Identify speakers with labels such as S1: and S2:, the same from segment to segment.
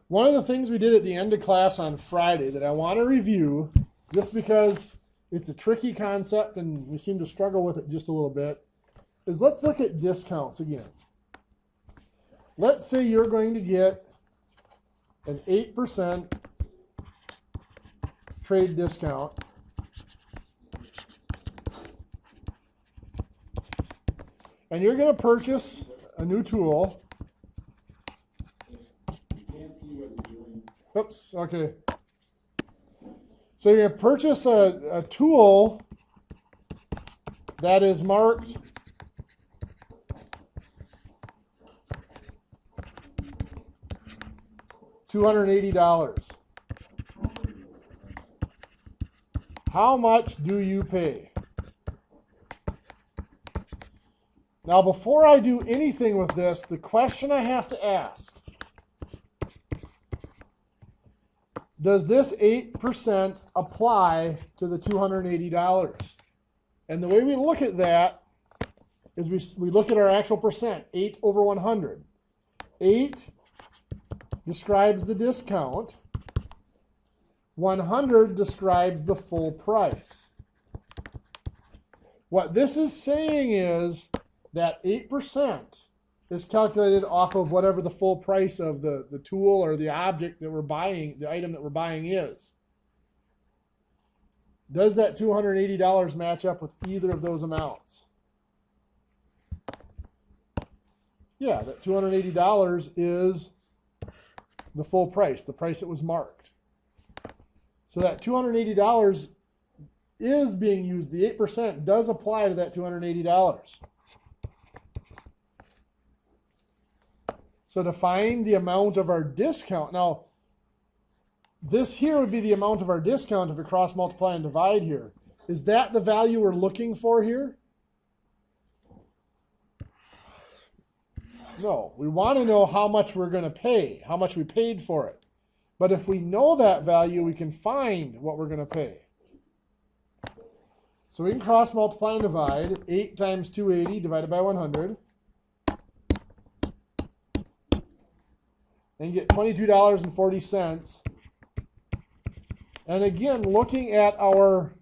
S1: One of the things we did at the end of class on Friday that I want to review, just because it's a tricky concept and we seem to struggle with it just a little bit, is let's look at discounts again. Let's say you're going to get an 8% trade discount. And you're going to purchase a new tool. Oops, okay. So you're going to purchase a tool that is marked $280. How much do you pay? Now, before I do anything with this, the question I have to ask, does this 8% apply to the $280? And the way we look at that is we look at our actual percent, 8 over 100. 8 describes the discount. 100 describes the full price. What this is saying is that 8% is calculated off of whatever the full price of the tool or the object that we're buying, the item that we're buying is. Does that $280 match up with either of those amounts? Yeah, that $280 is the full price, the price that was marked. So that $280 is being used. The 8% does apply to that $280. So to find the amount of our discount, now this here would be the amount of our discount if we cross multiply and divide here. Is that the value we're looking for here? No, we want to know how much we're going to pay, how much we paid for it. But if we know that value, we can find what we're going to pay. So we can cross multiply and divide. 8 times 280 divided by 100. And get $22.40. And again, looking at our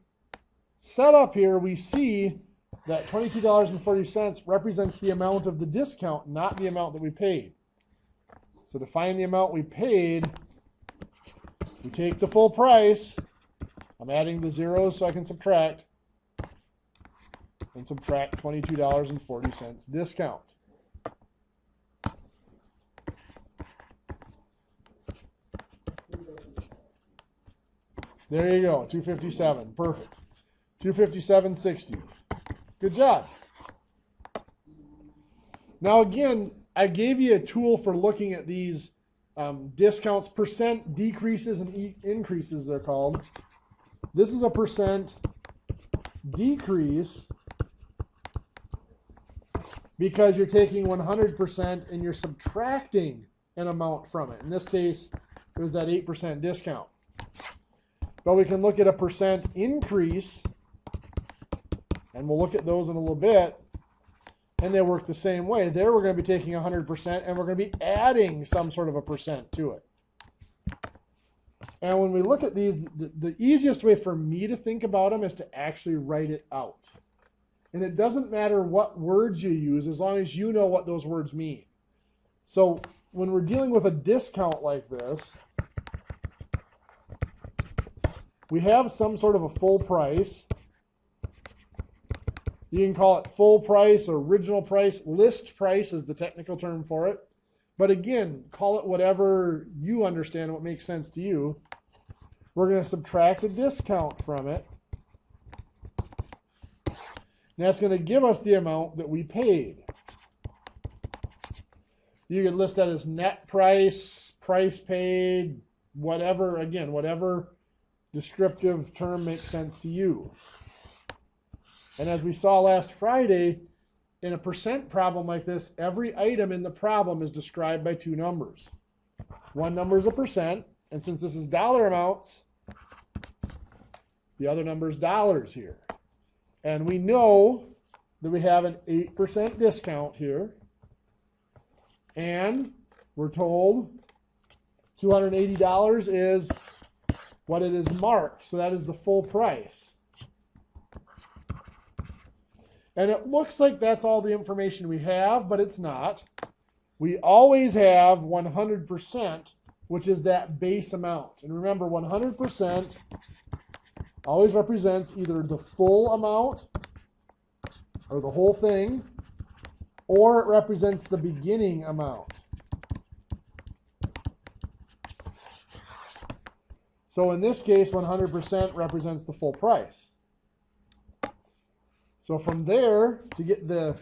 S1: setup here, we see that $22.40 represents the amount of the discount, not the amount that we paid. So to find the amount we paid, we take the full price. I'm adding the zeros so I can subtract. And subtract $22.40 discount. There you go, 257, perfect. 257.60. Good job. Now again, I gave you a tool for looking at these discounts, percent decreases and increases they're called. This is a percent decrease because you're taking 100% and you're subtracting an amount from it. In this case, it was that 8% discount. But we can look at a percent increase, and we'll look at those in a little bit, and they work the same way. There we're going to be taking 100%, and we're going to be adding some sort of a percent to it. And when we look at these, the easiest way for me to think about them is to actually write it out. And it doesn't matter what words you use as long as you know what those words mean. So when we're dealing with a discount like this, we have some sort of a full price. You can call it full price, original price, list price is the technical term for it. But again, call it whatever you understand, what makes sense to you. We're going to subtract a discount from it. And that's going to give us the amount that we paid. You could list that as net price, price paid, whatever, again, whatever descriptive term makes sense to you. And as we saw last Friday, in a percent problem like this, every item in the problem is described by two numbers. One number is a percent, and since this is dollar amounts, the other number is dollars here. And we know that we have an 8% discount here, and we're told $280 is what it is marked, so that is the full price. And it looks like that's all the information we have, but it's not. We always have 100%, which is that base amount. And remember, 100% always represents either the full amount or the whole thing, or it represents the beginning amount. So in this case, 100% represents the full price. So from there, to get the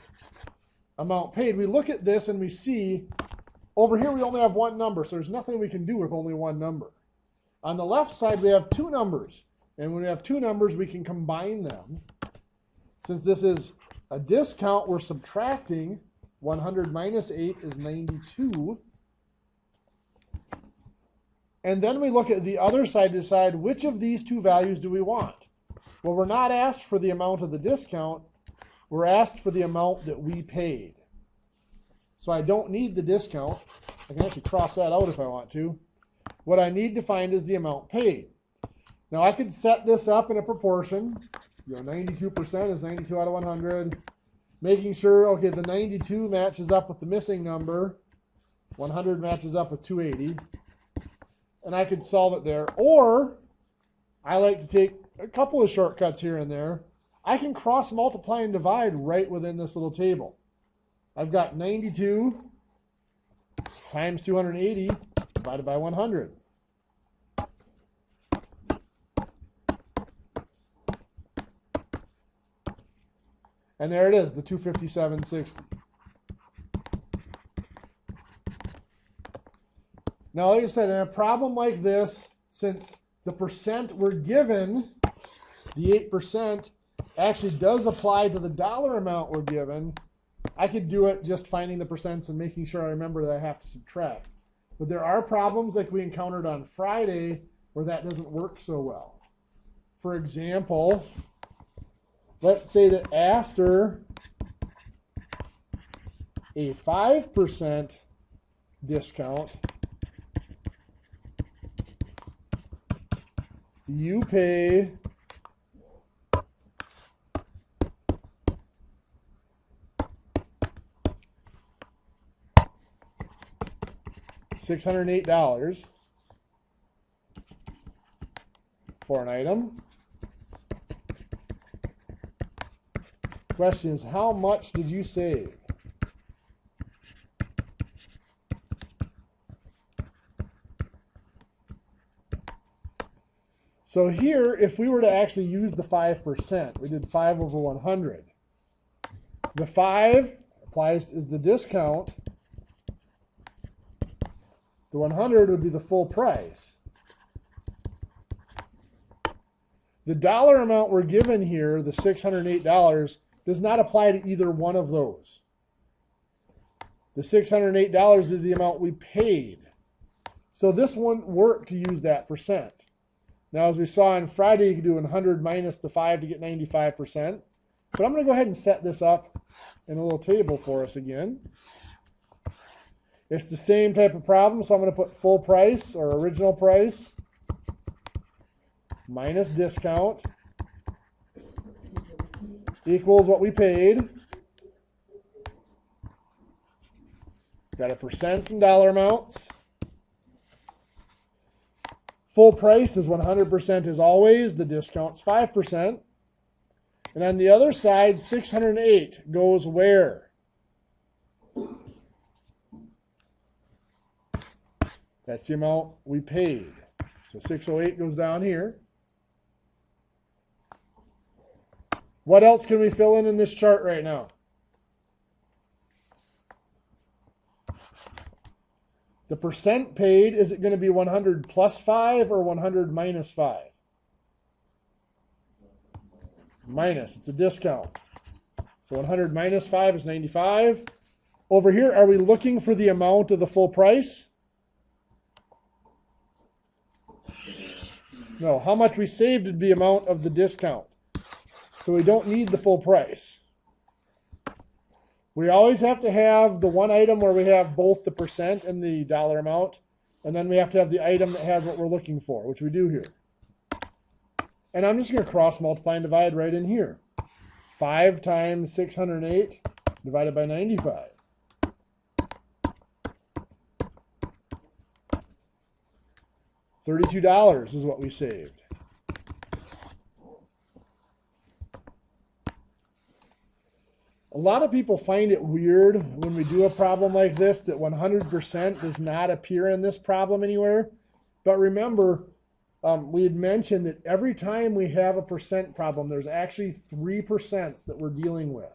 S1: amount paid, we look at this and we see over here we only have one number, so there's nothing we can do with only one number. On the left side, we have two numbers, and when we have two numbers, we can combine them. Since this is a discount, we're subtracting. 100 minus 8 is 92. And then we look at the other side to decide which of these two values do we want. Well, we're not asked for the amount of the discount. We're asked for the amount that we paid. So I don't need the discount. I can actually cross that out if I want to. What I need to find is the amount paid. Now I could set this up in a proportion. 92% is 92 out of 100. Making sure, okay, the 92 matches up with the missing number. 100 matches up with 280. And I could solve it there. Or I like to take a couple of shortcuts here and there. I can cross multiply and divide right within this little table. I've got 92 times 280 divided by 100. And there it is, the 257.60. Now, like I said, in a problem like this, since the percent we're given, the 8%, actually does apply to the dollar amount we're given, I could do it just finding the percents and making sure I remember that I have to subtract. But there are problems like we encountered on Friday where that doesn't work so well. For example, let's say that after a 5% discount, you pay $608 for an item. Question is, how much did you save? So here, if we were to actually use the 5%, we did 5 over 100. The 5 applies is the discount. The 100 would be the full price. The dollar amount we're given here, the $608, does not apply to either one of those. The $608 is the amount we paid. So this wouldn't work to use that percent. Now, as we saw on Friday, you can do 100 minus the 5 to get 95%. But I'm going to go ahead and set this up in a little table for us again. It's the same type of problem, so I'm going to put full price or original price minus discount equals what we paid. Got our percents and dollar amounts. Full price is 100% as always. The discount's 5%. And on the other side, 608 goes where? That's the amount we paid. So 608 goes down here. What else can we fill in this chart right now? The percent paid, is it going to be 100 plus 5 or 100 minus 5? Minus, it's a discount. So 100 minus 5 is 95. Over here, are we looking for the amount of the full price? No, how much we saved would be the amount of the discount. So we don't need the full price. We always have to have the one item where we have both the percent and the dollar amount, And then we have to have the item that has what we're looking for, which we do here. And I'm just going to cross multiply and divide right in here. 5 times 608 divided by 95. $32 is what we saved. A lot of people find it weird when we do a problem like this that 100% does not appear in this problem anywhere. But remember, we had mentioned that every time we have a percent problem, there's actually 3% that we're dealing with.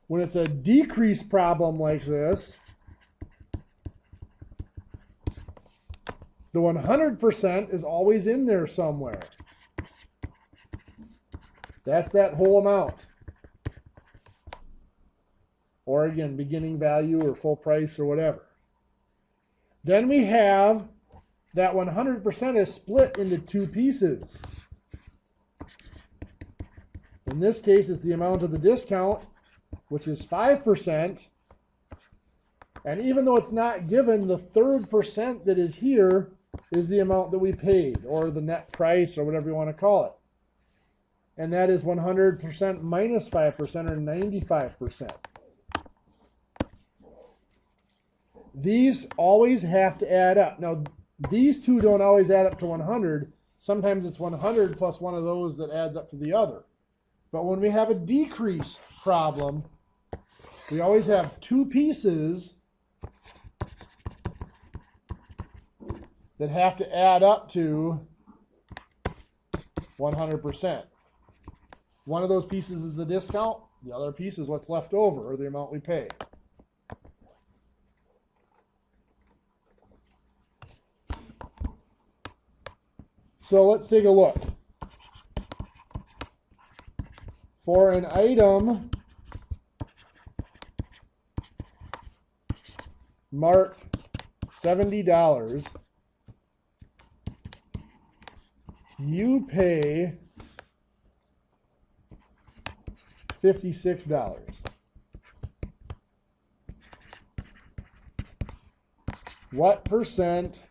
S1: When it's a decrease problem like this, the 100% is always in there somewhere. That's that whole amount. Or again, beginning value or full price or whatever. Then we have that 100% is split into 2 pieces. In this case, it's the amount of the discount, which is 5%. And even though it's not given, the third percent that is here is the amount that we paid, or the net price, or whatever you want to call it. And that is 100% minus 5%, or 95%. These always have to add up. Now, these two don't always add up to 100. Sometimes it's 100 plus one of those that adds up to the other. But when we have a decrease problem, we always have 2 pieces that have to add up to 100%. One of those pieces is the discount. The other piece is what's left over, or the amount we pay. So let's take a look. For an item marked $70, you pay $56. What percent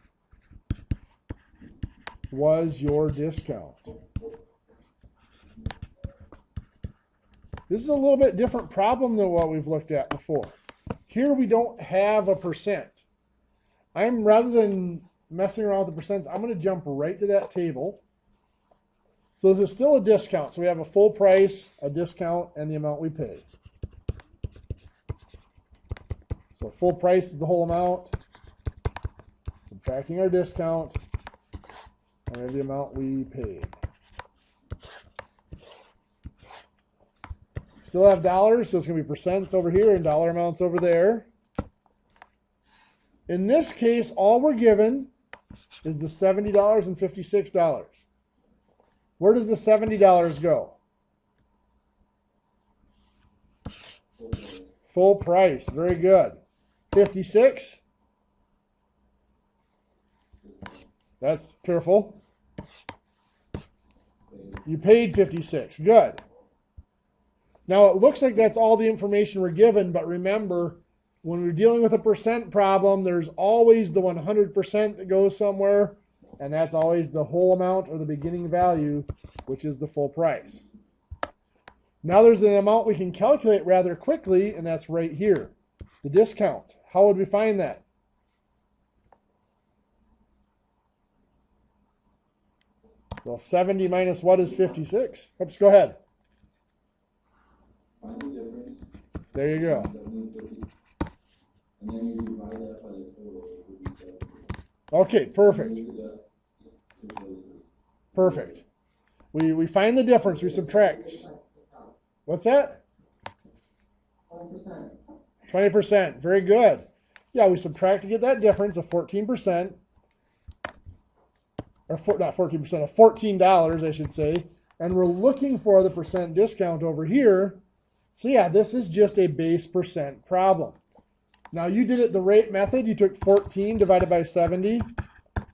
S1: was your discount? This is a little bit different problem than what we've looked at before. Here we don't have a percent. Rather than messing around with the percents, I'm going to jump right to that table. So this is still a discount. So we have a full price, a discount, and the amount we pay. So full price is the whole amount. Subtracting our discount, and the amount we paid. Still have dollars, so it's going to be percents over here and dollar amounts over there. In this case, all we're given is the $70 and $56. Where does the $70 go? Full price. Very good. 56. That's careful. You paid 56. Good. Now it looks like that's all the information we're given, but remember, when we're dealing with a percent problem, there's always the 100% that goes somewhere, and that's always the whole amount or the beginning value, which is the full price. Now there's an amount we can calculate rather quickly, and that's right here, the discount. How would we find that? Well, 70 minus what is 56? Oops, go ahead.
S2: Find the difference.
S1: There you go.
S2: 70 and 50. And then you divide that by the total. It would be 70.
S1: Okay, perfect. Perfect. We find the difference. We subtract. What's that?
S2: 20%.
S1: 20%. Very good. Yeah, we subtract to get that difference of 14%. Or not 14%, of $14, I should say. And we're looking for the percent discount over here. So yeah, this is just a base percent problem. Now you did it the rate method. You took 14 divided by 70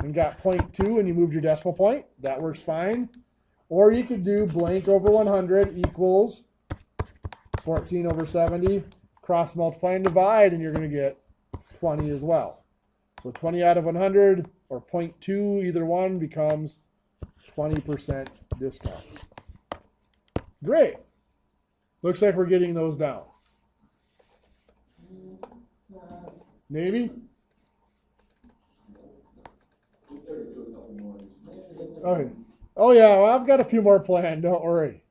S1: and got 0.2 and you moved your decimal point. That works fine. Or you could do blank over 100 equals 14 over 70. Cross multiply and divide, and you're going to get 20 as well. So 20 out of 100 or 0.2, either one, becomes 20% discount. Great. Looks like we're getting those down. Maybe? Okay. Oh yeah, well, I've got a few more planned, don't worry.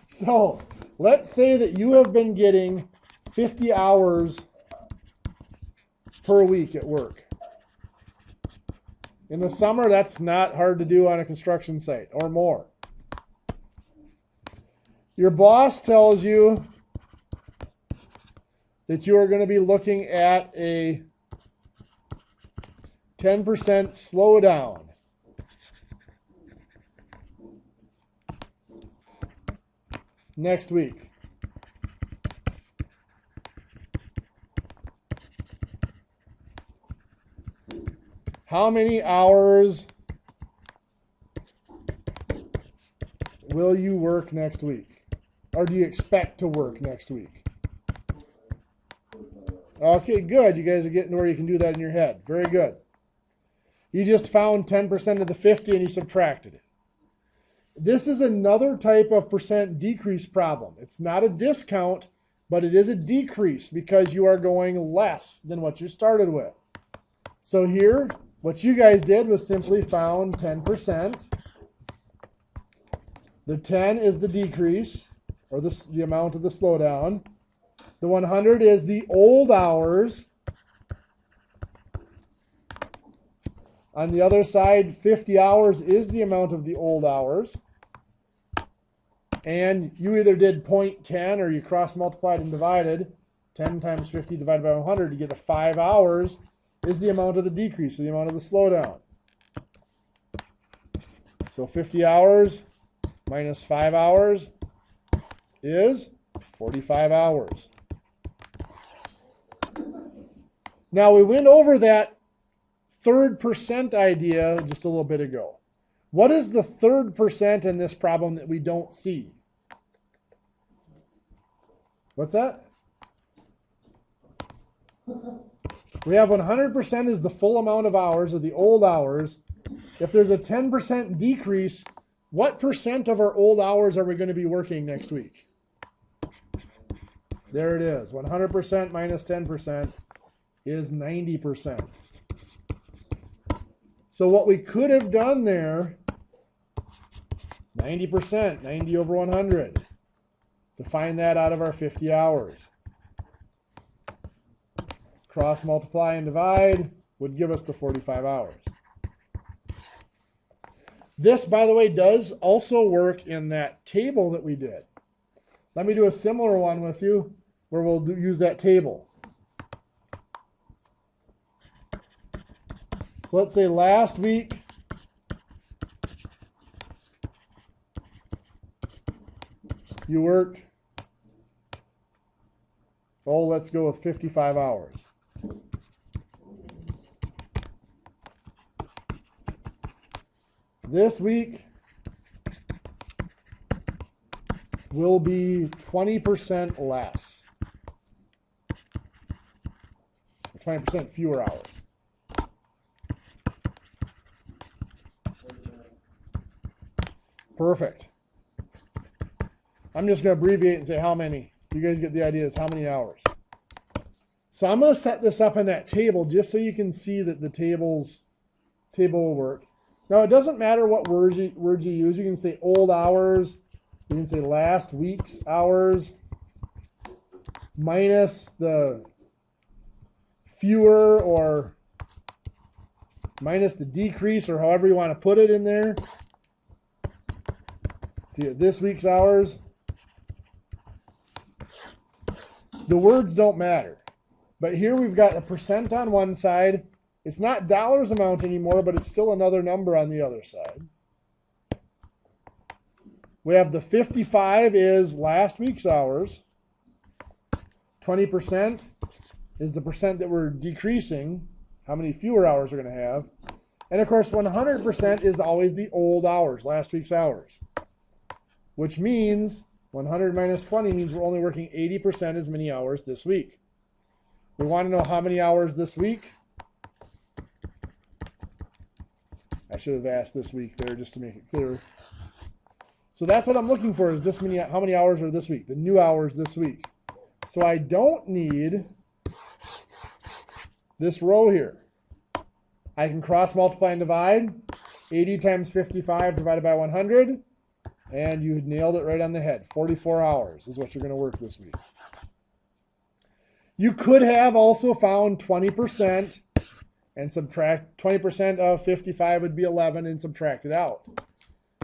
S1: So, let's say that you have been getting 50 hours per week at work. In the summer, that's not hard to do on a construction site, or more. Your boss tells you that you are going to be looking at a 10% slowdown. Next week. How many hours will you work next week? Or do you expect to work next week? Okay, good. You guys are getting to where you can do that in your head. Very good. You just found 10% of the 50 and you subtracted it. This is another type of percent decrease problem. It's not a discount, but it is a decrease because you are going less than what you started with. So here, what you guys did was simply found 10%. The 10 is the decrease, or the amount of the slowdown. The 100 is the old hours. On the other side, 50 hours is the amount of the old hours. And you either did 0.10 or you cross multiplied and divided. 10 times 50 divided by 100 to get to 5 hours is the amount of the decrease, the amount of the slowdown. So 50 hours minus 5 hours is 45 hours. Now we went over that third percent idea just a little bit ago. What is the third percent in this problem that we don't see? What's that? We have 100% is the full amount of hours, or the old hours. If there's a 10% decrease, what percent of our old hours are we going to be working next week? There it is. 100% minus 10% is 90%. So what we could have done there, 90%, 90 over 100, to find that out of our 50 hours. Cross multiply and divide would give us the 45 hours. This, by the way, does also work in that table that we did. Let me do a similar one with you where we'll use that table. So let's say last week you worked, let's go with 55 hours. This week will be 20% less. 20% fewer hours. Perfect. I'm just going to abbreviate and say how many. You guys get the idea. It's how many hours. So I'm going to set this up in that table just so you can see that the table will work. Now, it doesn't matter what words you use. You can say old hours. You can say last week's hours minus the fewer, or minus the decrease, or however you want to put it in there. To get this week's hours. The words don't matter. But here we've got a percent on one side. It's not dollars amount anymore, but it's still another number on the other side. We have the 55 is last week's hours. 20% is the percent that we're decreasing, how many fewer hours we're going to have. And of course, 100% is always the old hours, last week's hours. Which means 100 minus 20 means we're only working 80% as many hours this week. We want to know how many hours this week. I should have asked this week there just to make it clearer. So that's what I'm looking for, is this many, how many hours are this week, the new hours this week. So I don't need this row here. I can cross multiply and divide. 80 times 55 divided by 100. And you nailed it right on the head. 44 hours is what you're going to work this week. You could have also found 20% and subtract 20% of 55 would be 11 and subtract it out.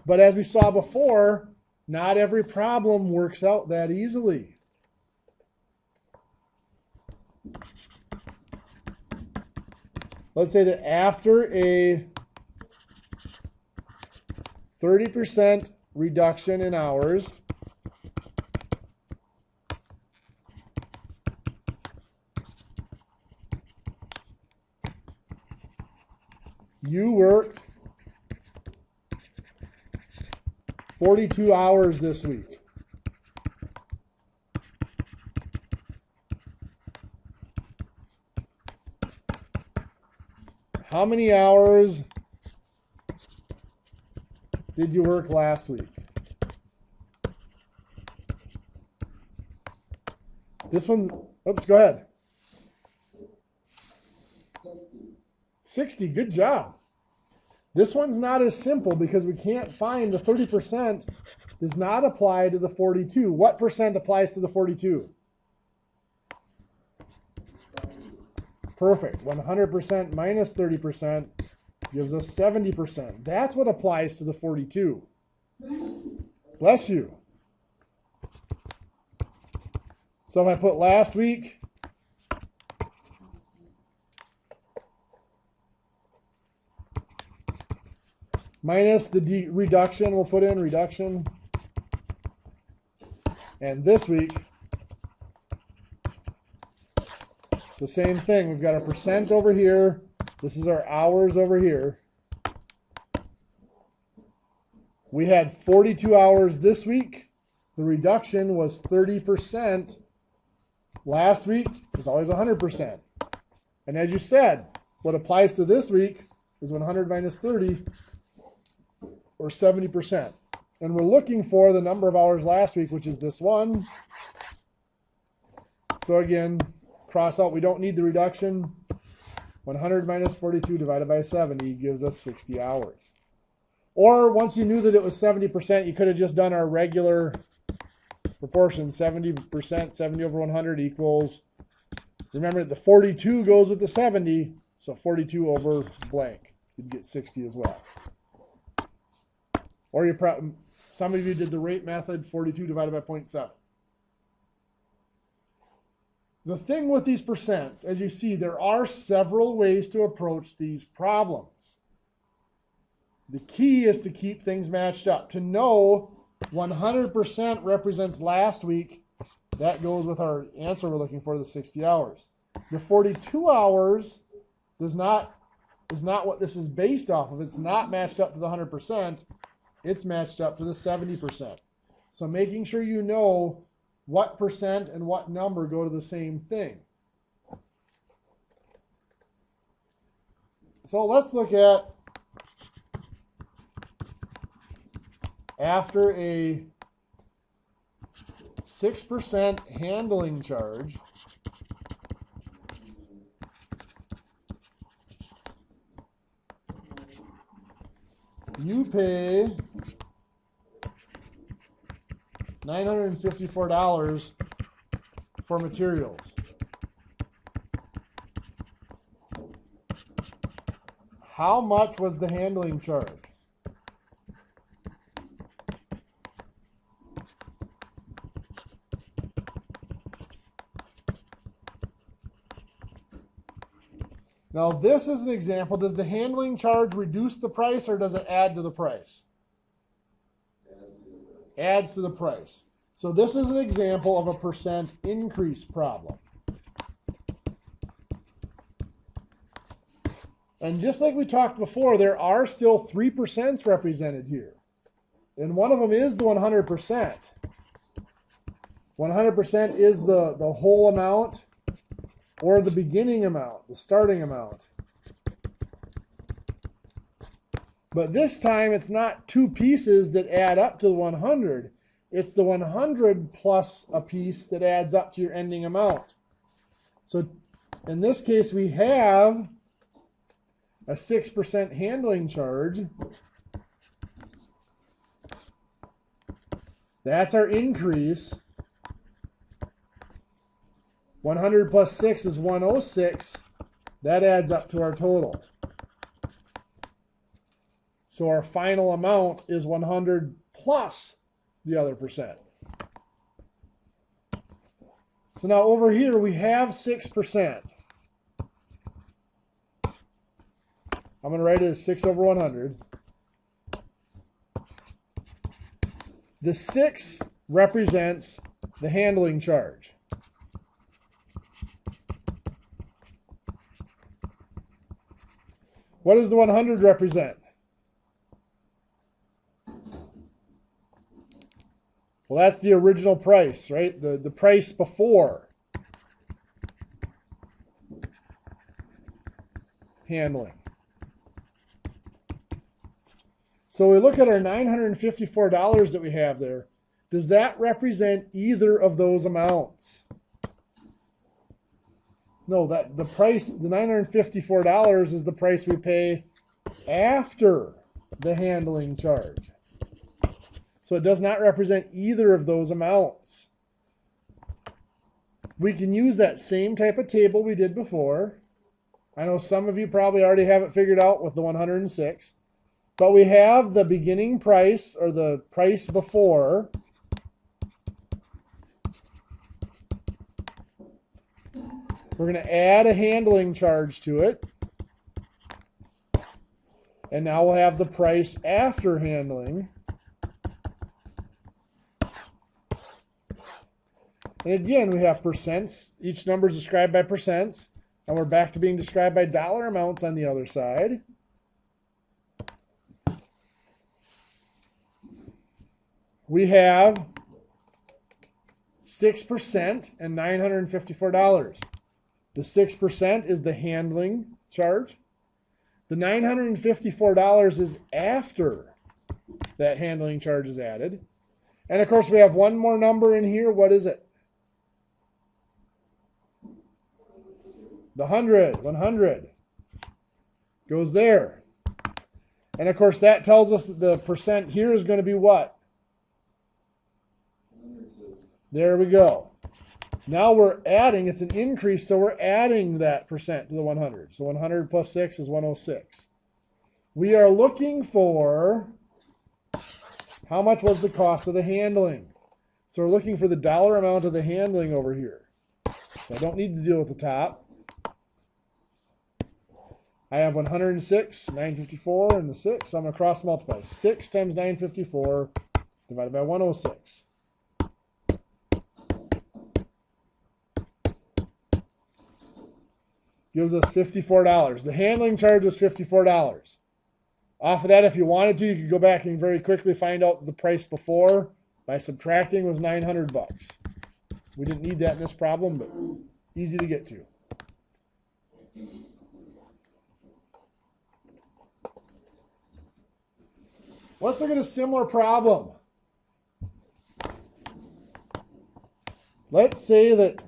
S1: But as we saw before, not every problem works out that easily. Let's say that after a 30% reduction in hours, you worked 42 hours this week. How many hours did you work last week? This one's, oops, go ahead. 60, good job. This one's not as simple because we can't find the 30% does not apply to the 42. What percent applies to the 42? Perfect. 100% minus 30% gives us 70%. That's what applies to the 42. Bless you. So if I put last week, minus the reduction, we'll put in reduction. And this week, the same thing. We've got a percent over here. This is our hours over here. We had 42 hours this week. The reduction was 30%. Last week was always 100%. And as you said, what applies to this week is 100 minus 30, or 70%. And we're looking for the number of hours last week, which is this one. So again, cross out, we don't need the reduction. 100 minus 42 divided by 70 gives us 60 hours. Or once you knew that it was 70%, you could have just done our regular proportion. 70%, 70 over 100 equals, remember the 42 goes with the 70, so 42 over blank. You'd get 60 as well. Or some of you did the rate method, 42 divided by 0.7. The thing with these percents, as you see, there are several ways to approach these problems. The key is to keep things matched up. To know 100% represents last week, that goes with our answer we're looking for, the 60 hours. The 42 hours is not what this is based off of. It's not matched up to the 100%. It's matched up to the 70%. So making sure you know what percent and what number go to the same thing. So let's look at after a 6% handling charge, you pay $954 for materials. How much was the handling charge? Now this is an example. Does the handling charge reduce the price or does it add to the price? Adds to the price. So this is an example of a percent increase problem. And just like we talked before, there are still 3% represented here. And one of them is the 100%. 100% is the whole amount or the beginning amount, the starting amount. But this time it's not two pieces that add up to 100. It's the 100 plus a piece that adds up to your ending amount. So in this case, we have a 6% handling charge. That's our increase. 100 plus 6 is 106. That adds up to our total. So our final amount is 100 plus the other percent. So now over here we have 6%. I'm going to write it as 6 over 100. The 6 represents the handling charge. What does the 100 represent? Well, that's the original price, right? The price before handling. So we look at our $954 that we have there. Does that represent either of those amounts? No, that the price, the $954 is the price we pay after the handling charge. So it does not represent either of those amounts. We can use that same type of table we did before. I know some of you probably already have it figured out with the 106. But we have the beginning price, or the price before. We're going to add a handling charge to it. And now we'll have the price after handling. And again, we have percents. Each number is described by percents. And we're back to being described by dollar amounts on the other side. We have 6% and $954. The 6% is the handling charge. The $954 is after that handling charge is added. And of course, we have one more number in here. What is it? The 100 goes there. And of course, that tells us that the percent here is going to be what? There we go. Now we're adding, it's an increase, so we're adding that percent to the 100. So 100 plus 6 is 106. We are looking for how much was the cost of the handling. So we're looking for the dollar amount of the handling over here. So I don't need to deal with the top. I have 106, 954, and the 6. So I'm going to cross multiply. 6 times 954 divided by 106. Gives us $54. The handling charge was $54. Off of that, if you wanted to, you could go back and very quickly find out the price before by subtracting was $900. We didn't need that in this problem, but easy to get to. Let's look at a similar problem. Let's say that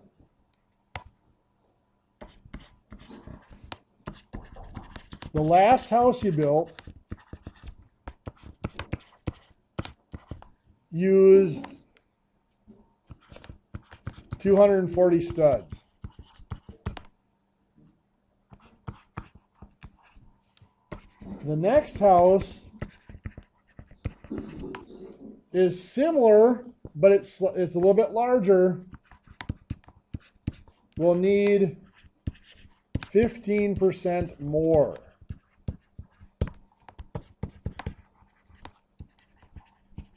S1: the last house you built used 240 studs. The next house is similar, but it's a little bit larger. We'll need 15% more.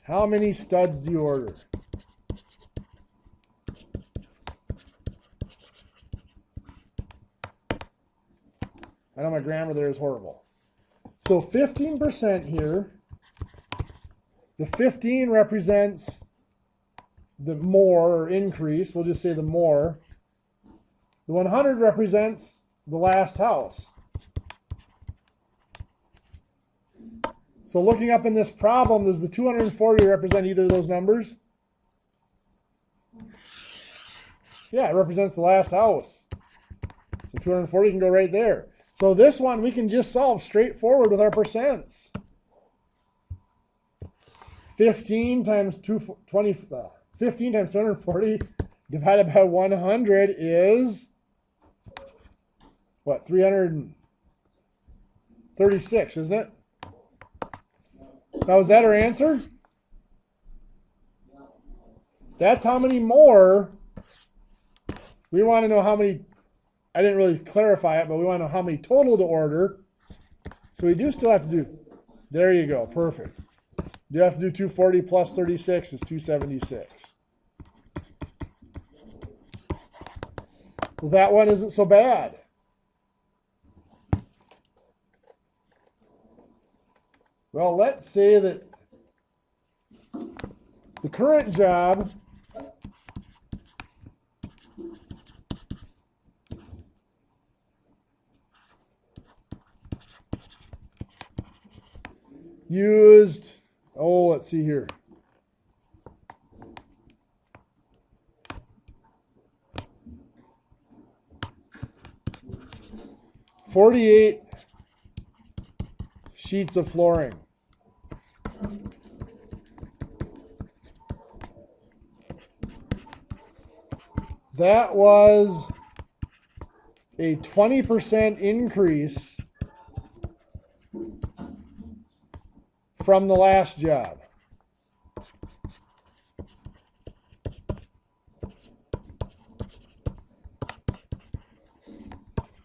S1: How many studs do you order? I know my grammar there is horrible. So 15% here. The 15 represents the more or increase. We'll just say the more. The 100 represents the last house. So looking up in this problem, does the 240 represent either of those numbers? Yeah, it represents the last house. So 240 can go right there. So this one we can just solve straightforward with our percents. 15 times 240 divided by 100 is what? 336, isn't it? Now, is that our answer? That's how many more. We want to know how many. I didn't really clarify it, but we want to know how many total to order. So we do still have to do. There you go. Perfect. You have to do 240 plus 36 is 276. Well, that one isn't so bad. Well, let's say that the current job used, let's see here. $48 sheets of flooring. That was a 20% increase from the last job.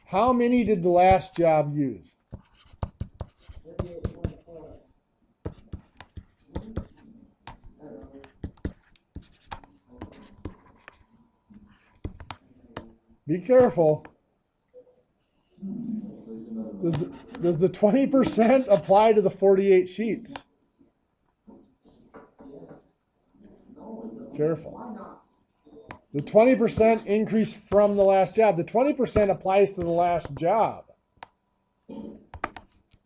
S1: How many did the last job use? Be careful. Does the 20% apply to the 48 sheets? Careful. The 20% increase from the last job. The 20% applies to the last job.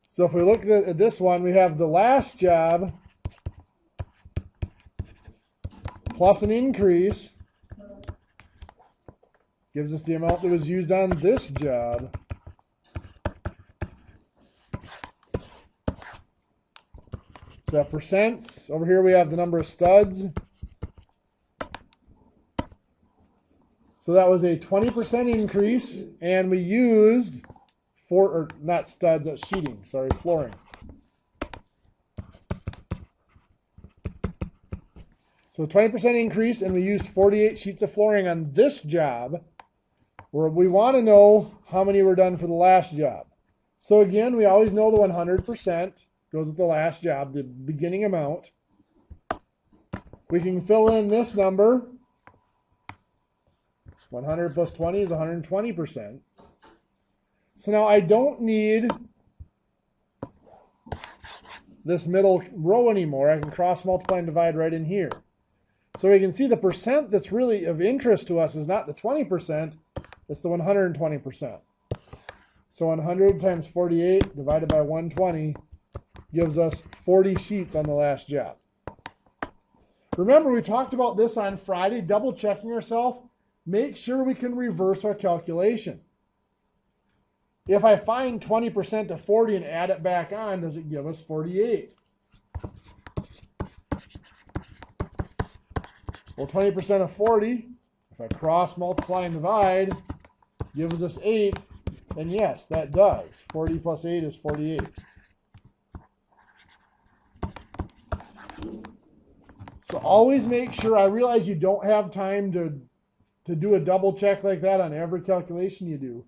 S1: So if we look at this one, we have the last job plus an increase gives us the amount that was used on this job. So percents, over here we have the number of studs. So that was a 20% increase, and we used not studs, that's sheeting, sorry, flooring. So a 20% increase, and we used 48 sheets of flooring on this job, where we want to know how many were done for the last job. So again, we always know the 100% goes with the last job, the beginning amount. We can fill in this number. 100 plus 20 is 120%. So now I don't need this middle row anymore. I can cross multiply and divide right in here. So we can see the percent that's really of interest to us is not the 20%, it's the 120%. So 100 times 48 divided by 120 gives us 40 sheets on the last job. Remember, we talked about this on Friday, double checking ourselves. Make sure we can reverse our calculation. If I find 20% of 40 and add it back on, does it give us 48? Well, 20% of 40, if I cross multiply and divide, gives us 8. And yes, that does. 40 plus 8 is 48. So always make sure, I realize you don't have time to do a double check like that on every calculation you do.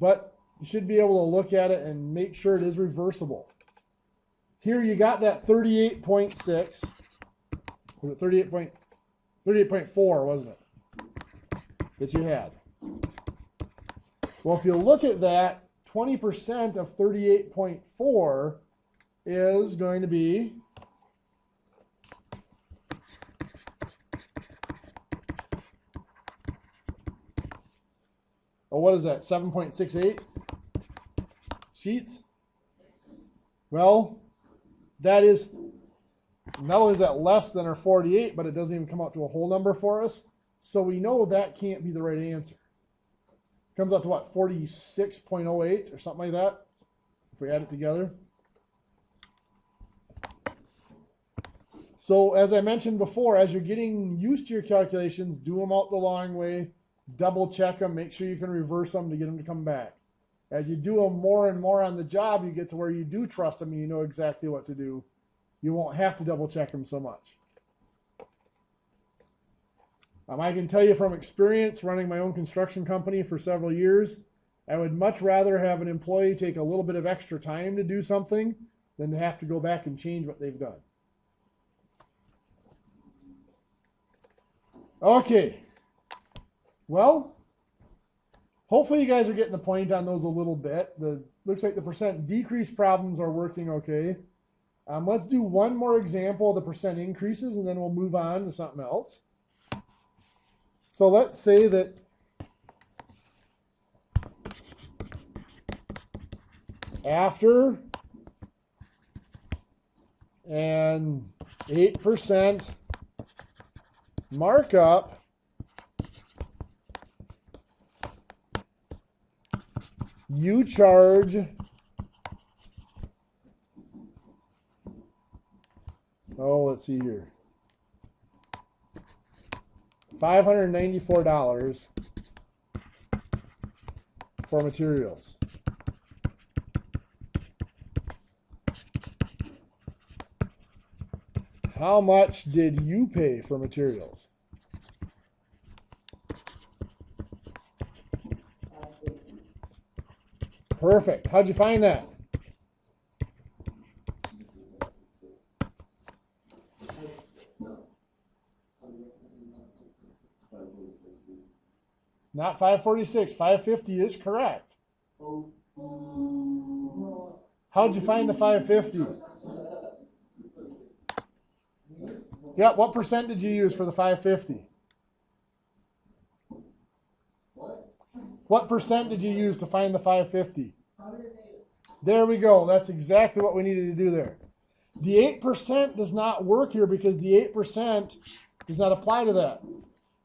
S1: But you should be able to look at it and make sure it is reversible. Here you got that 38.6. Was it 38.4, wasn't it? That you had. Well, if you look at that, 20% of 38.4 is going to be Oh, what is that? 7.68 sheets? Well, that is, not only is that less than our 48, but it doesn't even come out to a whole number for us. So we know that can't be the right answer. Comes out to what, 46.08 or something like that, if we add it together. So as I mentioned before, as you're getting used to your calculations, do them out the long way, double check them, make sure you can reverse them to get them to come back. As you do them more and more on the job, you get to where you do trust them and you know exactly what to do. You won't have to double check them so much. I can tell you from experience running my own construction company for several years, I would much rather have an employee take a little bit of extra time to do something than to have to go back and change what they've done. Okay. Well, hopefully you guys are getting the point on those a little bit. Looks like the percent decrease problems are working okay. Let's do one more example of the percent increases and then we'll move on to something else. So let's say that after an 8% markup, you charge let's see here, $594 for materials. How much did you pay for materials? Perfect. How'd you find that? Not 546. 550 is correct. How'd you find the 550? Yeah, what percent did you use for the 550? What percent did you use to find the 550? There we go. That's exactly what we needed to do there. The 8% does not work here because the 8% does not apply to that.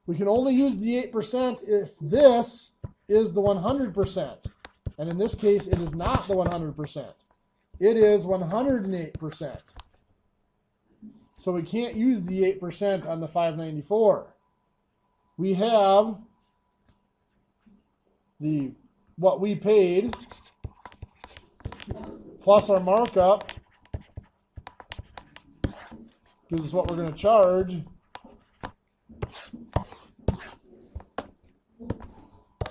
S1: We can only use the 8% if this is the 100%. And in this case, it is not the 100%. It is 108%. So we can't use the 8% on the 594. We have what we paid plus our markup gives us what we're going to charge.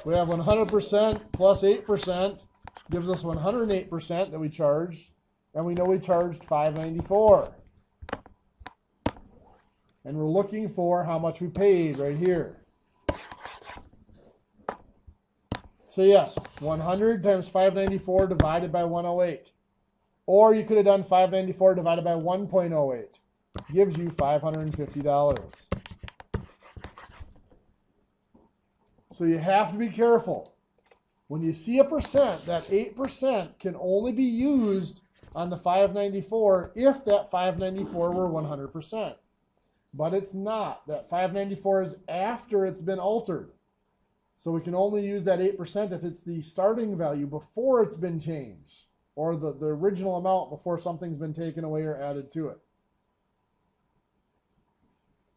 S1: We have 100% plus 8% gives us 108% that we charged, and we know we charged $594. And we're looking for how much we paid right here. So yes, 100 times 594 divided by 108. Or you could have done 594 divided by 1.08. Gives you $550. So you have to be careful. When you see a percent, that 8% can only be used on the 594 if that 594 were 100%. But it's not. That 594 is after it's been altered. So we can only use that 8% if it's the starting value before it's been changed, or the original amount before something's been taken away or added to it.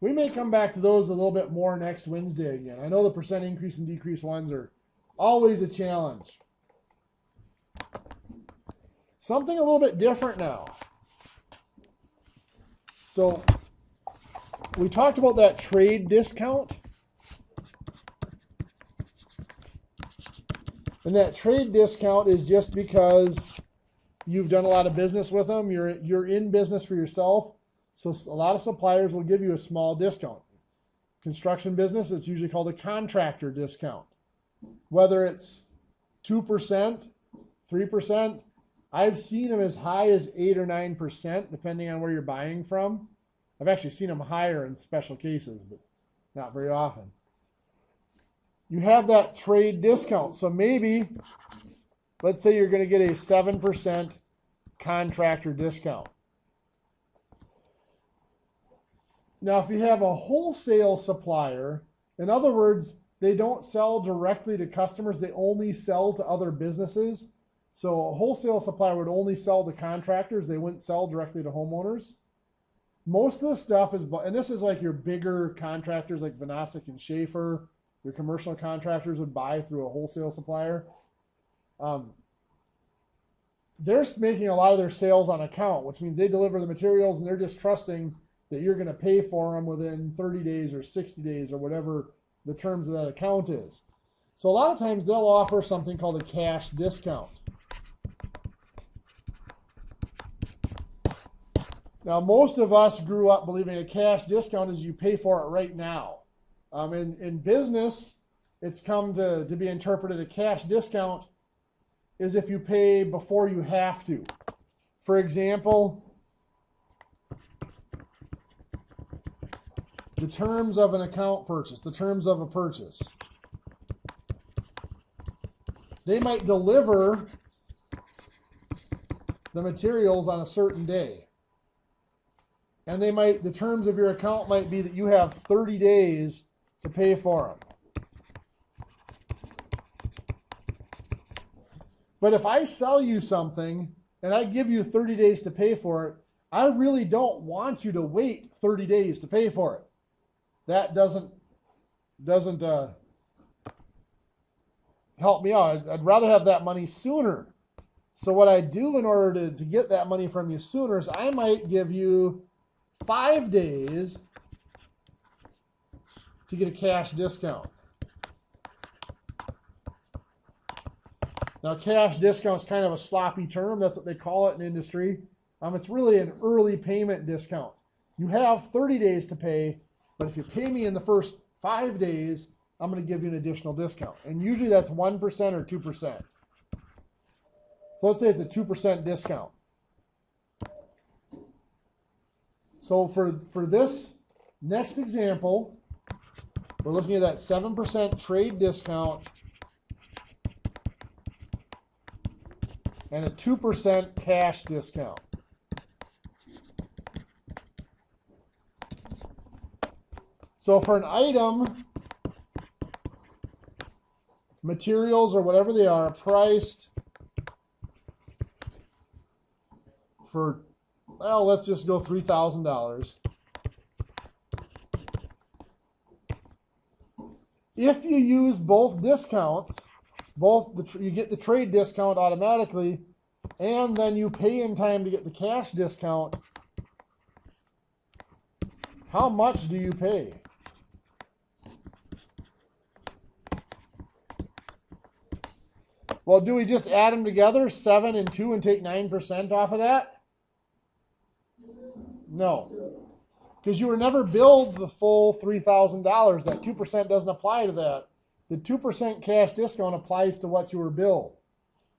S1: We may come back to those a little bit more next Wednesday again. I know the percent increase and decrease ones are always a challenge. Something a little bit different now. So we talked about that trade discount. And that trade discount is just because you've done a lot of business with them. You're in business for yourself. So a lot of suppliers will give you a small discount. Construction business, it's usually called a contractor discount. Whether it's 2%, 3%, I've seen them as high as 8 or 9%, depending on where you're buying from. I've actually seen them higher in special cases, but not very often. you have that trade discount. So maybe, let's say you're going to get a 7% contractor discount. Now, if you have a wholesale supplier, in other words, they don't sell directly to customers, they only sell to other businesses. So a wholesale supplier would only sell to contractors, they wouldn't sell directly to homeowners. Most of the stuff is, and this is like your bigger contractors like Vanasek and Schaefer, your commercial contractors would buy through a wholesale supplier. They're making a lot of their sales on account, which means they deliver the materials and they're just trusting that you're going to pay for them within 30 days or 60 days or whatever the terms of that account is. So a lot of times they'll offer something called a cash discount. Now, most of us grew up believing a cash discount is you pay for it right now. In business, it's come to be interpreted a cash discount is if you pay before you have to. For example, the terms of an account purchase, the terms of a purchase. They might deliver the materials on a certain day. And the terms of your account might be that you have 30 days to pay for them. But if I sell you something and I give you 30 days to pay for it, I really don't want you to wait 30 days to pay for it. That doesn't help me out. I'd rather have that money sooner. So what I do in order to get that money from you sooner is I might give you 5 days to get a cash discount. Now, cash discount is kind of a sloppy term. That's what they call it in industry. It's really an early payment discount. You have 30 days to pay, but if you pay me in the first 5 days, I'm going to give you an additional discount. And usually that's 1% or 2%. So let's say it's a 2% discount. So for this next example, we're looking at that 7% trade discount and a 2% cash discount. So for an item, materials or whatever they are priced for, well, let's just go $3,000. If you use both discounts, you get the trade discount automatically, and then you pay in time to get the cash discount, how much do you pay? Well, do we just add them together, 7 and 2, and take 9% off of that? No. Because you were never billed the full $3,000. That 2% doesn't apply to that. The 2% cash discount applies to what you were billed.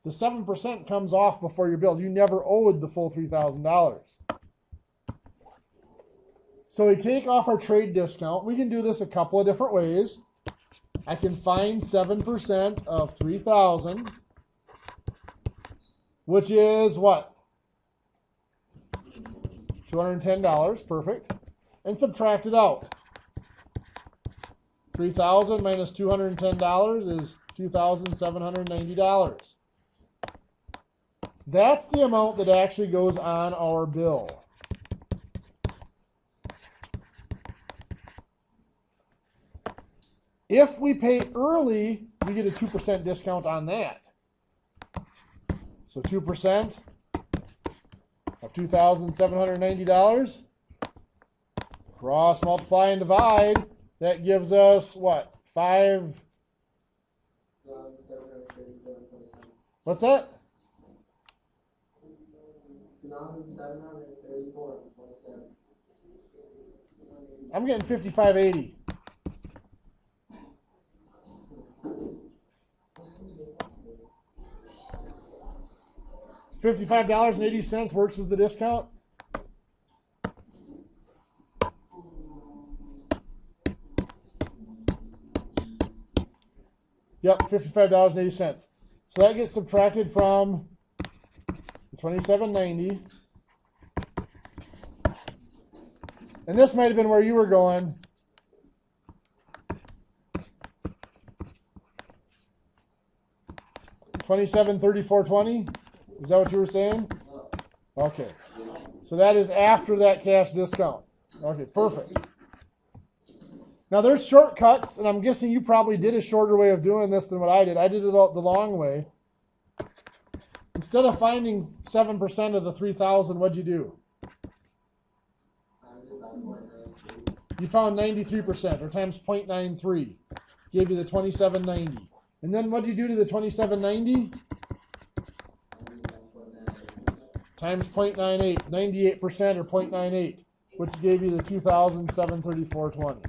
S1: The 7% comes off before you're billed. You never owed the full $3,000. So we take off our trade discount. We can do this a couple of different ways. I can find 7% of 3,000, which is what? $210, perfect. And subtract it out. 3,000 minus $210 is $2,790. That's the amount that actually goes on our bill. If we pay early, we get a 2% discount on that. So 2% of $2,790. Cross, multiply, and divide. That gives us what? 5. What's that?
S3: 2,734.
S1: I'm getting 55.80. $55.80 works as the discount. Yep, $55.80. So that gets subtracted from the $27.90. And this might have been where you were going. $27.34.20. Is that what you were saying? Okay. So that is after that cash discount. Okay, perfect. Now there's shortcuts, and I'm guessing you probably did a shorter way of doing this than what I did. I did it the long way. Instead of finding 7% of the 3,000, what'd you do? You found 93%, or times 0.93. Gave you the 27.90. And then what'd you do to the 27.90? Times 0.98, 98% or 0.98, which gave you the 2,734.20.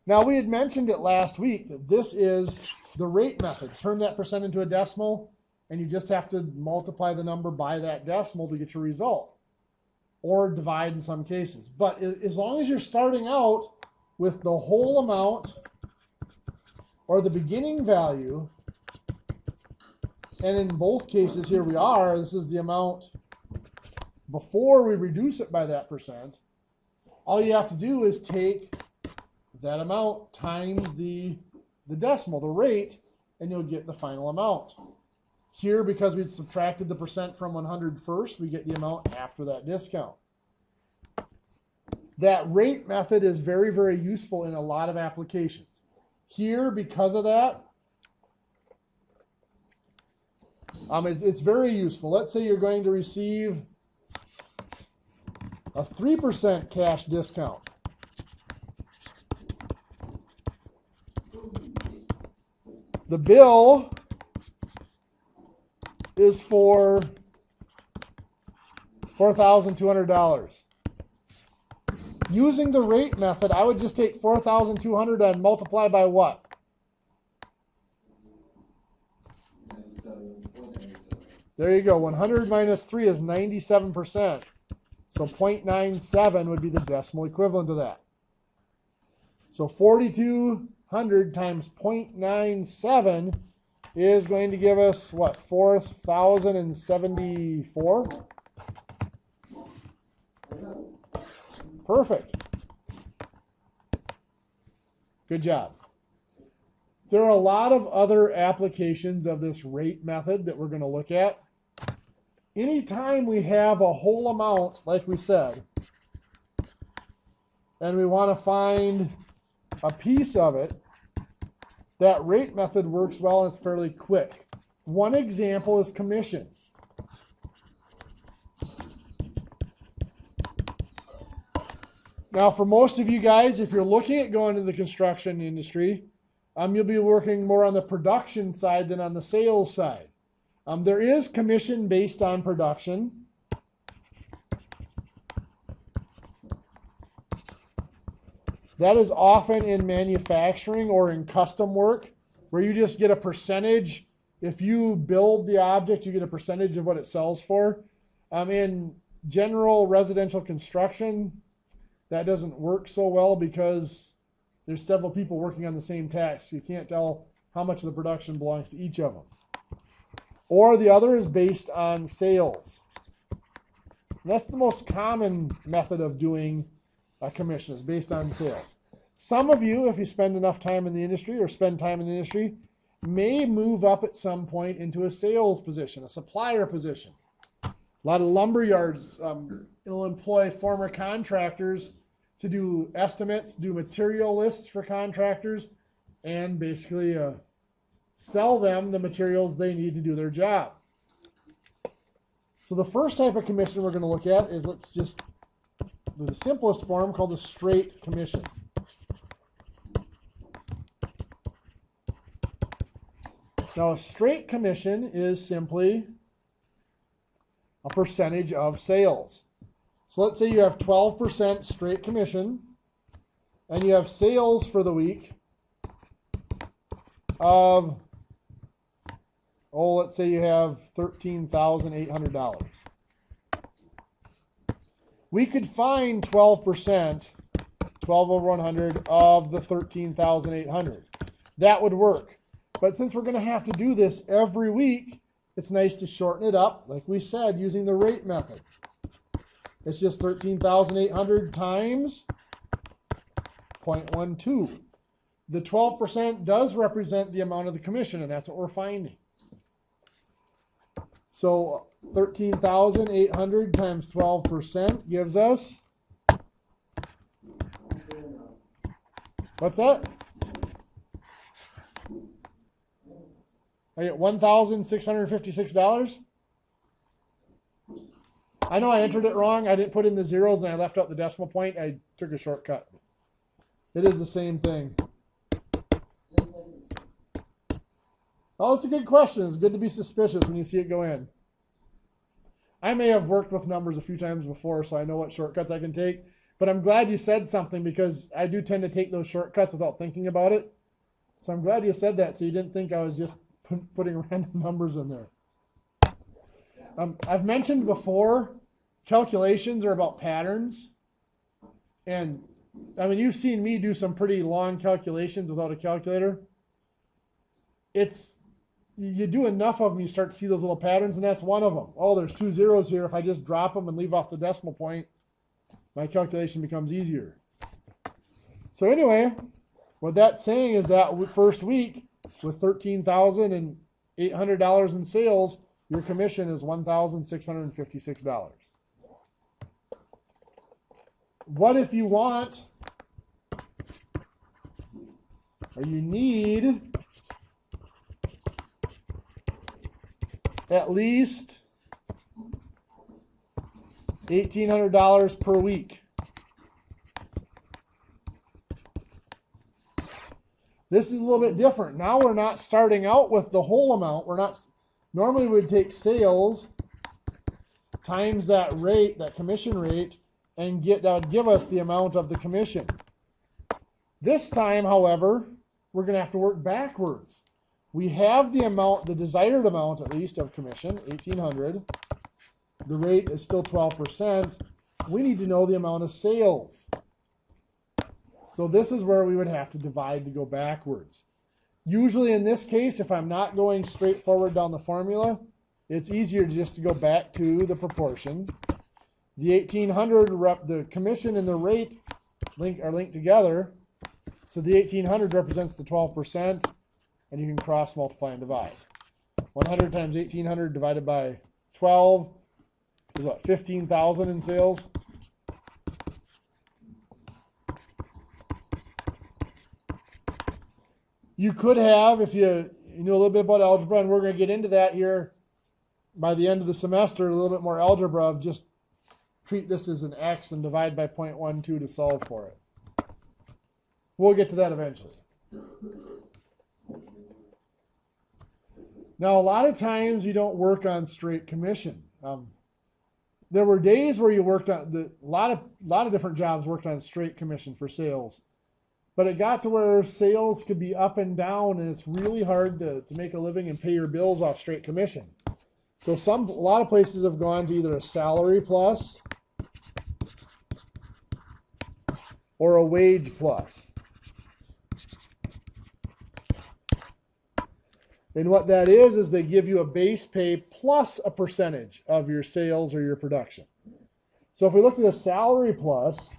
S1: Now we had mentioned it last week that this is the rate method. Turn that percent into a decimal, and you just have to multiply the number by that decimal to get your result, or divide in some cases. But as long as you're starting out with the whole amount or the beginning value, and in both cases here we are, this is the amount before we reduce it by that percent, all you have to do is take that amount times the decimal, the rate, and you'll get the final amount. Here, because we subtracted the percent from 100 first, we get the amount after that discount. That rate method is very, very useful in a lot of applications. Here, because of that, it's very useful. Let's say you're going to receive a 3% cash discount. The bill is for $4,200. Using the rate method, I would just take 4,200 and multiply by what? There you go. 100 minus 3 is 97%. So 0.97 would be the decimal equivalent to that. So 4,200 times 0.97 is going to give us, what, 4,074? Perfect. Good job. There are a lot of other applications of this rate method that we're going to look at. Anytime we have a whole amount, like we said, and we want to find a piece of it, that rate method works well and it's fairly quick. One example is commission. Now, for most of you guys, if you're looking at going into the construction industry, you'll be working more on the production side than on the sales side. There is commission based on production. That is often in manufacturing or in custom work, where you just get a percentage. If you build the object, you get a percentage of what it sells for. In general residential construction, that doesn't work so well because there's several people working on the same task. You can't tell how much of the production belongs to each of them. Or the other is based on sales. And that's the most common method of doing a commission, is based on sales. Some of you, if you spend enough time in the industry or spend time in the industry, may move up at some point into a sales position, a supplier position. A lot of lumber yards will employ former contractors to do estimates, do material lists for contractors, and basically sell them the materials they need to do their job. So the first type of commission we're going to look at is, let's just do the simplest form, called a straight commission. Now, a straight commission is simply a percentage of sales. So let's say you have 12% straight commission, and you have sales for the week of, let's say you have $13,800. We could find 12%, 12 over 100, of the $13,800. that would work. But since we're going to have to do this every week, it's nice to shorten it up, like we said, using the rate method. It's just 13,800 times 0.12. The 12% does represent the amount of the commission, and that's what we're finding. So 13,800 times 12% gives us, what's that? I get $1,656. I know I entered it wrong. I didn't put in the zeros and I left out the decimal point. I took a shortcut. It is the same thing. Oh, it's a good question. It's good to be suspicious when you see it go in. I may have worked with numbers a few times before, so I know what shortcuts I can take. But I'm glad you said something, because I do tend to take those shortcuts without thinking about it. So I'm glad you said that, so you didn't think I was just putting random numbers in there. I've mentioned before, calculations are about patterns. And I mean, you've seen me do some pretty long calculations without a calculator. You do enough of them, you start to see those little patterns, and that's one of them. Oh, there's 2 zeros here. If I just drop them and leave off the decimal point, my calculation becomes easier. So anyway, what that's saying is that first week, with $13,800 in sales, your commission is $1,656. What if you want, or you need, at least $1,800 per week? This is a little bit different. Now we're not starting out with the whole amount. Normally we would take sales times that rate, that commission rate, and that would give us the amount of the commission. This time, however, we're going to have to work backwards. We have the amount, the desired amount at least, of commission, $1,800. The rate is still 12%. We need to know the amount of sales. So this is where we would have to divide to go backwards. Usually in this case, if I'm not going straight forward down the formula, it's easier just to go back to the proportion. The 1,800, the commission and the rate are linked together. So the 1,800 represents the 12%, and you can cross multiply and divide. 100 times 1,800 divided by 12 is what, 15,000 in sales? You could have, if you know a little bit about algebra, and we're going to get into that here by the end of the semester, a little bit more algebra of just treat this as an x and divide by 0.12 to solve for it. We'll get to that eventually. Now, a lot of times you don't work on straight commission. There were days where you worked on, a lot of different jobs worked on straight commission for sales. But it got to where sales could be up and down, and it's really hard to make a living and pay your bills off straight commission. So a lot of places have gone to either a salary plus or a wage plus. And what that is they give you a base pay plus a percentage of your sales or your production. So if we looked at a salary plus,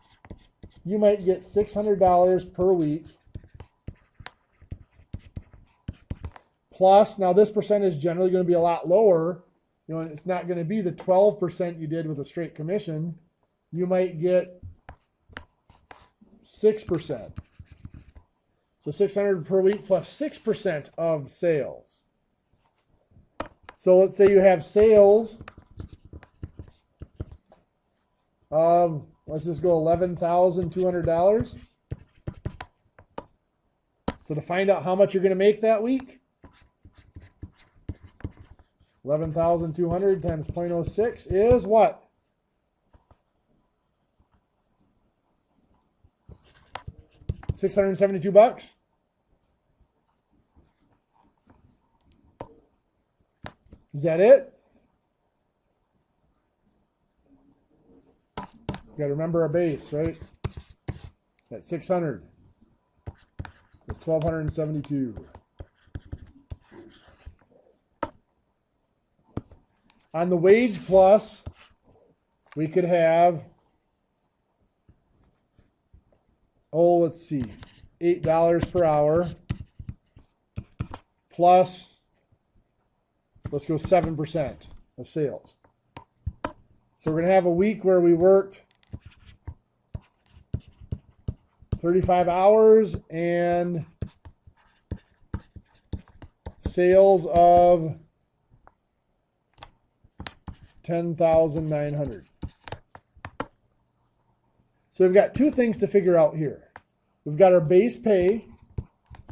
S1: you might get $600 per week. Plus, now this percentage is generally going to be a lot lower. You know, it's not going to be the 12% you did with a straight commission. You might get 6%. So $600 per week plus 6% of sales. So let's say you have sales of, let's just go $11,200. So to find out how much you're going to make that week, 11,200 times 0.06 is what? $672. Is that it? You got to remember our base, right? That's 600. It's $1,272. On the wage plus, we could have, let's see, $8 per hour plus, let's go 7% of sales. So we're going to have a week where we worked 35 hours and sales of 10,900. So we've got two things to figure out here. We've got our base pay,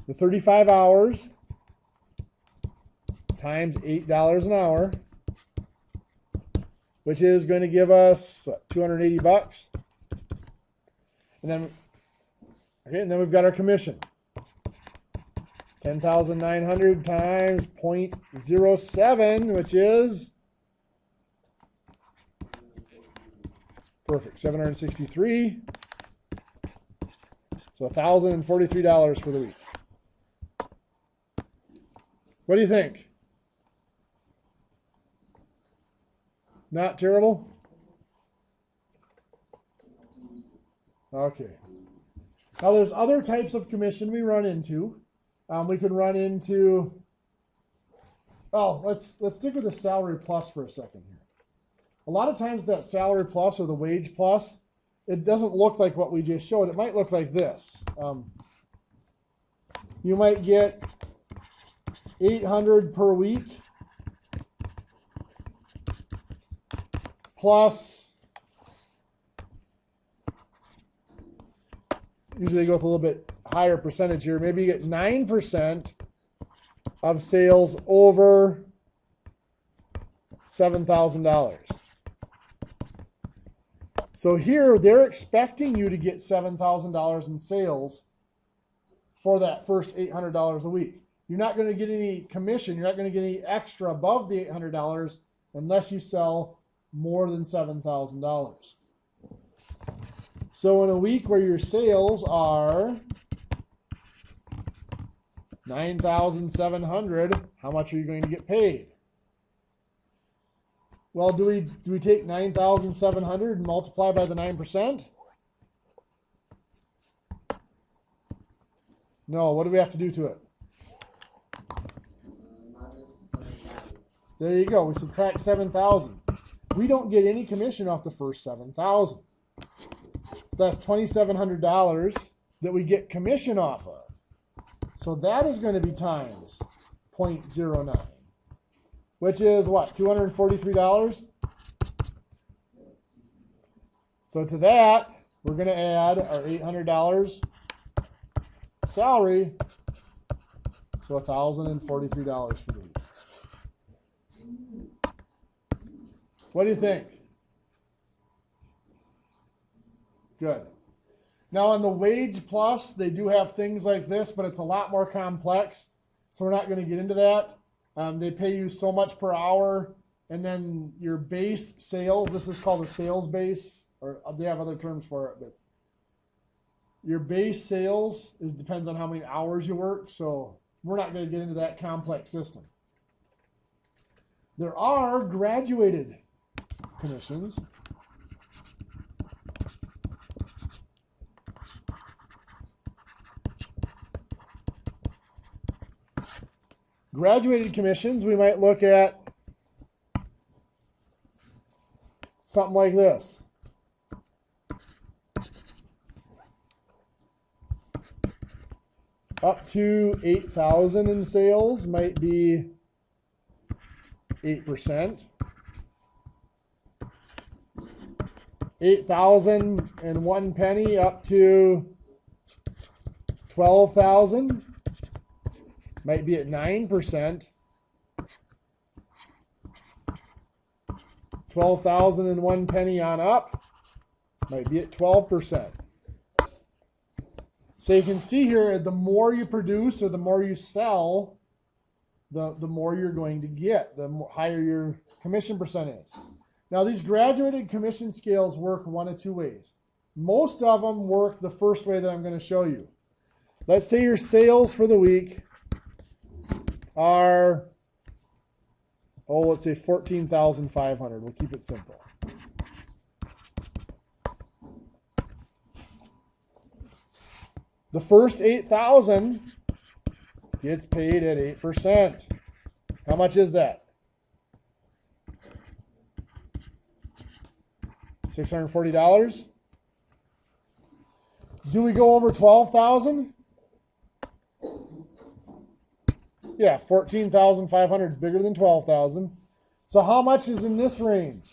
S1: the 35 hours times $8 an hour, which is going to give us what, 280 bucks. And then we've got our commission. 10,900 times 0.07, which is perfect, 763. So $1,043 for the week. What do you think? Not terrible? Okay. Now there's other types of commission we run into. We could run into, let's stick with the salary plus for a second here. A lot of times that salary plus or the wage plus, it doesn't look like what we just showed. It might look like this. You might get $800 per week plus, usually they go with a little bit higher percentage here. Maybe you get 9% of sales over $7,000. So here they're expecting you to get $7,000 in sales for that first $800 a week. You're not going to get any commission. You're not going to get any extra above the $800 unless you sell more than $7,000. So in a week where your sales are $9,700, how much are you going to get paid? Well, do we take 9,700 and multiply by the 9%? No, what do we have to do to it? There you go. We subtract 7,000. We don't get any commission off the first 7,000. So that's $2,700 that we get commission off of. So that is going to be times 0.09, which is what, $243? So to that, we're going to add our $800 salary, so $1,043 for the week. What do you think? Good. Now on the wage plus, they do have things like this, but it's a lot more complex, so we're not going to get into that. They pay you so much per hour, and then your base sales, this is called a sales base, or they have other terms for it, but your base sales depends on how many hours you work, so we're not going to get into that complex system. There are graduated commissions. Graduated commissions, we might look at something like this. Up to 8,000 in sales might be 8%. 8,001 penny up to 12,000 might be at 9%. 12,001 penny on up might be at 12%. So you can see here, the more you produce or the more you sell, the more you're going to get, the higher your commission percent is. Now these graduated commission scales work one of two ways. Most of them work the first way that I'm going to show you. let's say your sales for the week are, let's say 14,500. We'll keep it simple. The first 8,000 gets paid at 8%. How much is that? $640. Do we go over 12,000? Yeah, 14,500 is bigger than 12,000. So how much is in this range?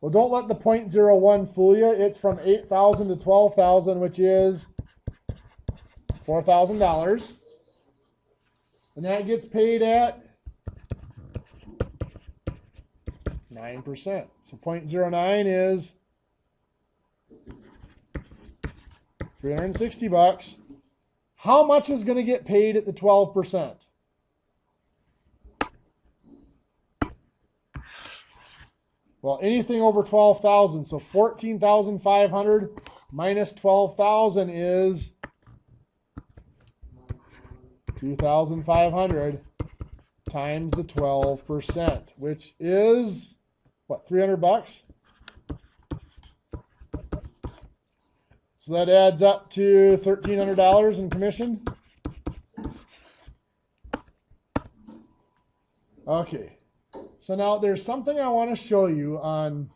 S1: Well, don't let the 0.01 fool you. It's from 8,000 to 12,000, which is $4,000. And that gets paid at 9%. So 0.09 is $360. How much is going to get paid at the 12%? Well, anything over 12,000. So 14,500 minus 12,000 is 2,500 times the 12%, which is what, $300? So that adds up to $1,300 in commission. Okay. So now there's something I want to show you on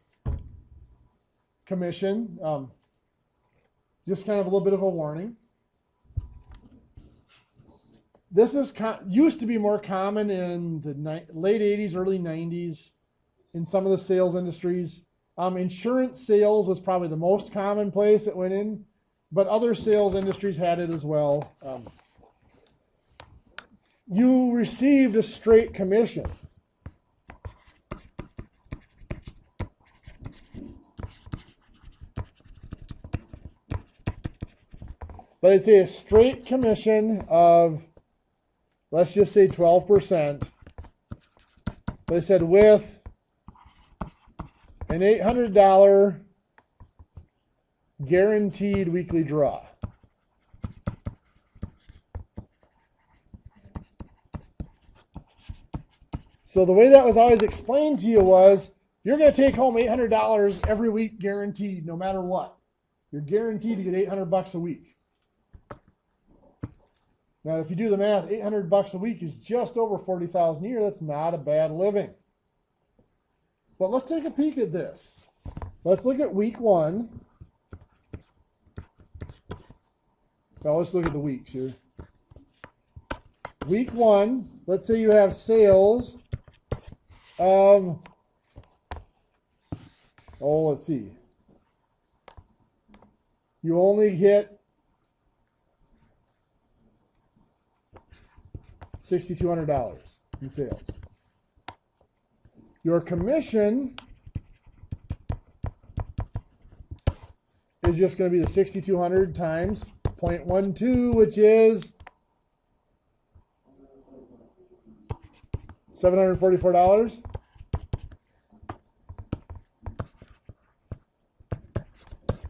S1: commission. Just kind of a little bit of a warning. This is used to be more common in the late 80s, early 90s in some of the sales industries. Insurance sales was probably the most common place it went in, but other sales industries had it as well. You received a straight commission. But they say a straight commission of, let's just say 12%. They said with an $800 guaranteed weekly draw. So the way that was always explained to you was, you're going to take home $800 every week guaranteed, no matter what. You're guaranteed to get $800 a week. Now, if you do the math, $800 a week is just over $40,000 a year. That's not a bad living. But let's take a peek at this. Let's look at week one. Now, let's look at the weeks here. Week one, let's say you have sales of, let's see. You only hit $6,200 in sales. Your commission is just going to be the 6,200 times 0.12, which is $744.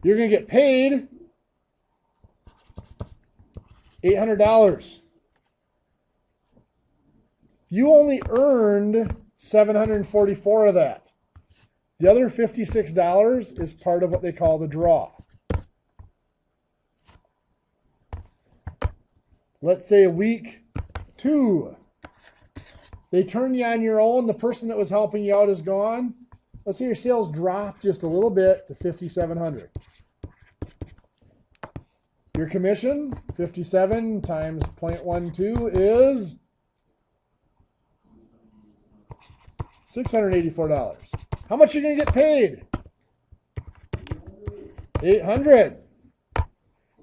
S1: You're going to get paid $800. You only earned $744 of that. The other $56 is part of what they call the draw. Let's say week two, they turn you on your own. The person that was helping you out is gone. Let's say your sales drop just a little bit to $5,700. Your commission, 57 times 0.12 is $684. How much are you going to get paid? $800.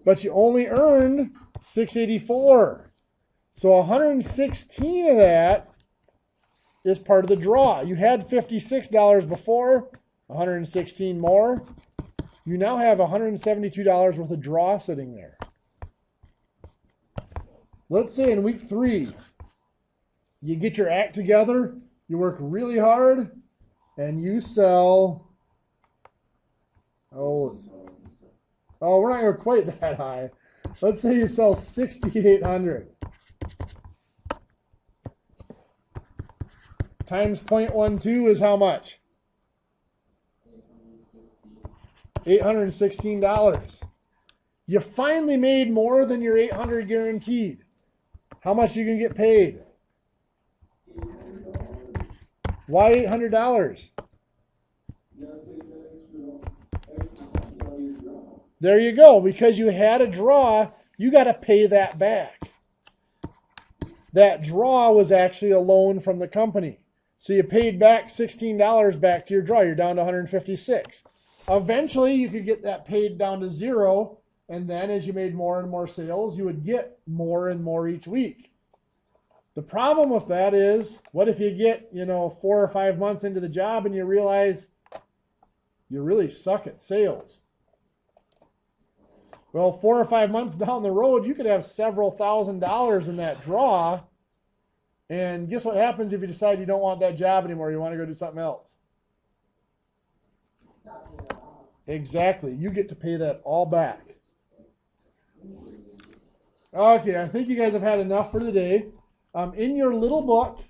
S1: But you only earned $684. So $116 of that is part of the draw. You had $56 before, $116 more. You now have $172 worth of draw sitting there. Let's say in week three, you get your act together, you work really hard, and you sell, Oh, we're not going quite that high. Let's say you sell 6,800 times 0.12 is how much? $816. You finally made more than your $800 guaranteed. How much are you going to get paid? Why $800? There you go. Because you had a draw, you got to pay that back. That draw was actually a loan from the company. So you paid back $16 back to your draw. You're down to $156. Eventually, you could get that paid down to zero. And then as you made more and more sales, you would get more and more each week. The problem with that is, what if you get, 4 or 5 months into the job and you realize you really suck at sales? Well, 4 or 5 months down the road, you could have several $1,000s in that draw. And guess what happens if you decide you don't want that job anymore? You want to go do something else? Exactly. You get to pay that all back. Okay, I think you guys have had enough for the day. In your little book,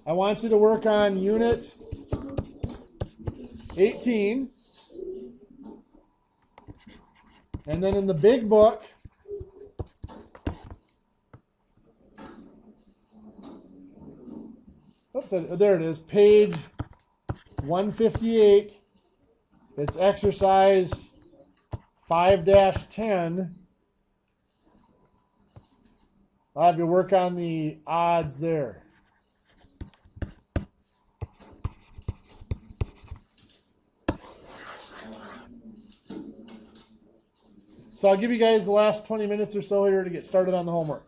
S1: I want you to work on Unit 18. And then in the big book, oops, there it is, page 158. It's exercise 5-10. I'll have you work on the odds there. So I'll give you guys the last 20 minutes or so here to get started on the homework.